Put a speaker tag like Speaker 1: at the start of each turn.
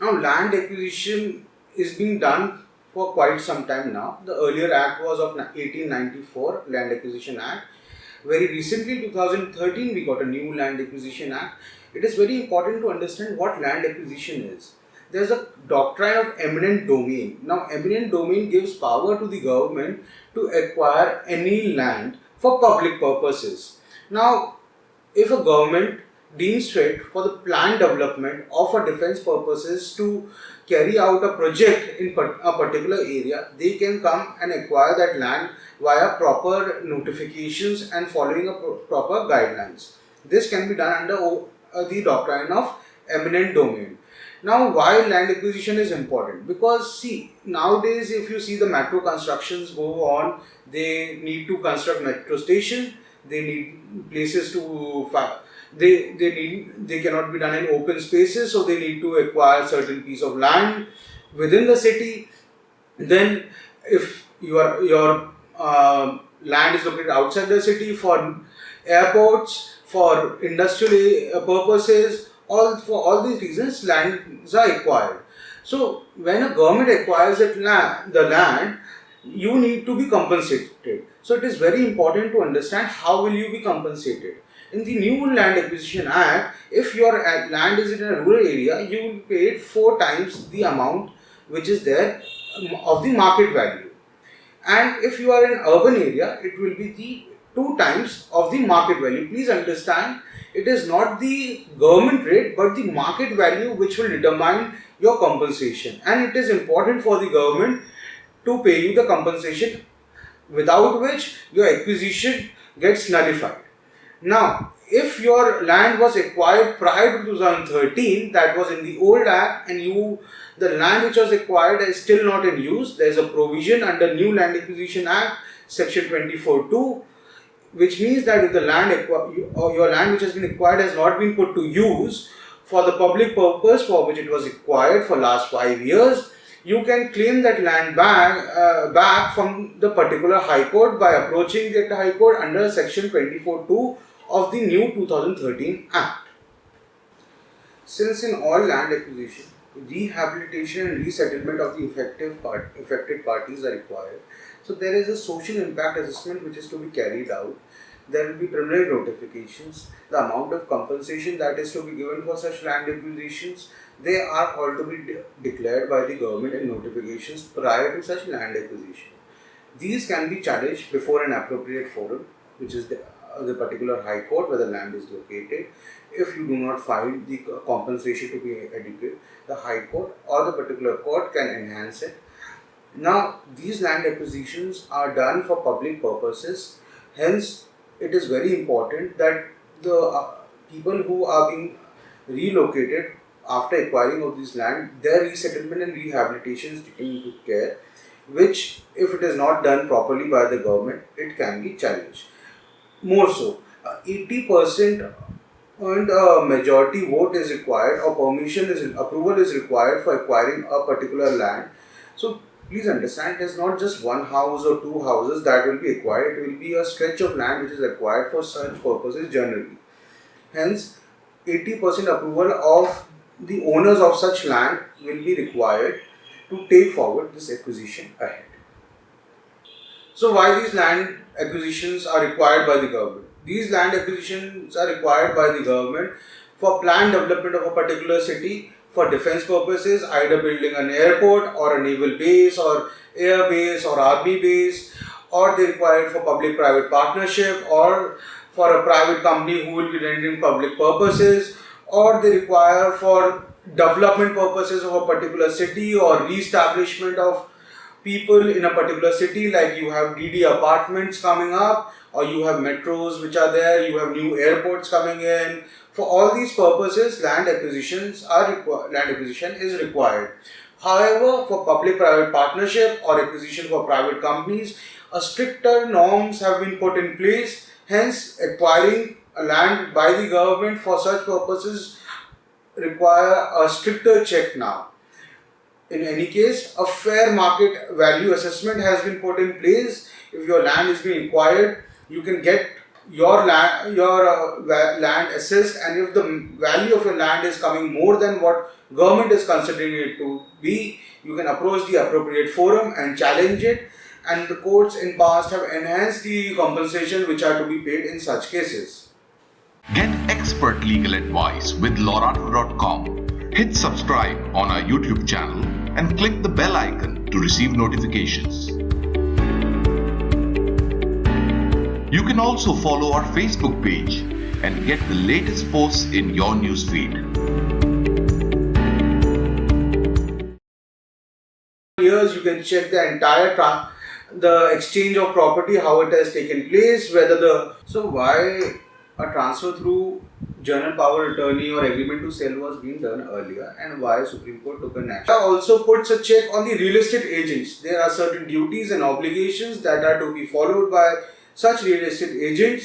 Speaker 1: Now, land acquisition is being done for quite some time now. The earlier act was of 1894, Land Acquisition Act. Very recently, 2013, we got a new Land Acquisition Act. It is very important to understand what land acquisition is. There is a doctrine of eminent domain. Now, eminent domain gives power to the government to acquire any land for public purposes. Now, if a government deems fit for the planned development or for defense purposes to carry out a project in a particular area, they can come and acquire that land via proper notifications and following a proper guidelines. This can be done under the doctrine of eminent domain. Now, why land acquisition is important? Because see, nowadays if you see the metro constructions go on, they need to construct metro station, they need places to they cannot be done in open spaces, so they need to acquire certain piece of land within the city. Then if your land is located outside the city for airports, for industrial purposes, for all these reasons lands are acquired. So when a government acquires the land, you need to be compensated. So it is very important to understand how will you be compensated. In the new Land Acquisition Act, if your land is in a rural area, you will pay it 4 times the amount which is there of the market value. And if you are in urban area, it will be the 2 times of the market value. Please understand, it is not the government rate but the market value which will determine your compensation. And it is important for the government to pay you the compensation, without which your acquisition gets nullified. Now, if your land was acquired prior to 2013, that was in the old act, and the land which was acquired is still not in use, there is a provision under New Land Acquisition Act, section 24(2), which means that if the land or your land which has been acquired has not been put to use for the public purpose for which it was acquired for last 5 years, you can claim that land back from the particular High Court by approaching that High Court under section 24(2) of the new 2013 Act. Since in all land acquisition, rehabilitation and resettlement of the affected parties are required, so there is a social impact assessment which is to be carried out. There will be preliminary notifications, the amount of compensation that is to be given for such land acquisitions, they are all to be declared by the government in notifications prior to such land acquisition. These can be challenged before an appropriate forum, which is the particular High Court where the land is located. If you do not find the compensation to be adequate, the High Court or the particular court can enhance it. Now, these land acquisitions are done for public purposes, hence it is very important that the people who are being relocated after acquiring of this land, their resettlement and rehabilitation is taken into care, which if it is not done properly by the government, it can be challenged. More so, 80% and a majority vote is required, or approval is required for acquiring a particular land. So please understand, it is not just one house or 2 houses that will be acquired, it will be a stretch of land which is acquired for such purposes generally. Hence, 80% approval of the owners of such land will be required to take forward this acquisition ahead. So why these land acquisitions are required by the government? These land acquisitions are required by the government for planned development of a particular city for defense purposes, either building an airport or a naval base or air base or army base, or they require for public-private partnership or for a private company who will be rendering public purposes, or they require for development purposes of a particular city or re-establishment of people in a particular city, like you have DD apartments coming up, or you have metros which are there, you have new airports coming in. For all these purposes, land acquisition is required. However, for public-private partnership or acquisition for private companies, stricter norms have been put in place. Hence, acquiring a land by the government for such purposes require a stricter check now. In any case, a fair market value assessment has been put in place. If your land is being acquired, you can get land assessed, and if the value of your land is coming more than what government is considering it to be, you can approach the appropriate forum and challenge it, and the courts in past have enhanced the compensation which are to be paid in such cases.
Speaker 2: Get expert legal advice with LawRato.com. Hit subscribe on our YouTube channel and click the bell icon to receive notifications. You can also follow our Facebook page and get the latest posts in your newsfeed.
Speaker 1: Years you can check the entire the exchange of property, how it has taken place, so why a transfer through general power attorney or agreement to sell was being done earlier, and why Supreme Court took an action. Also puts a check on the real estate agents. There are certain duties and obligations that are to be followed by such real estate agents.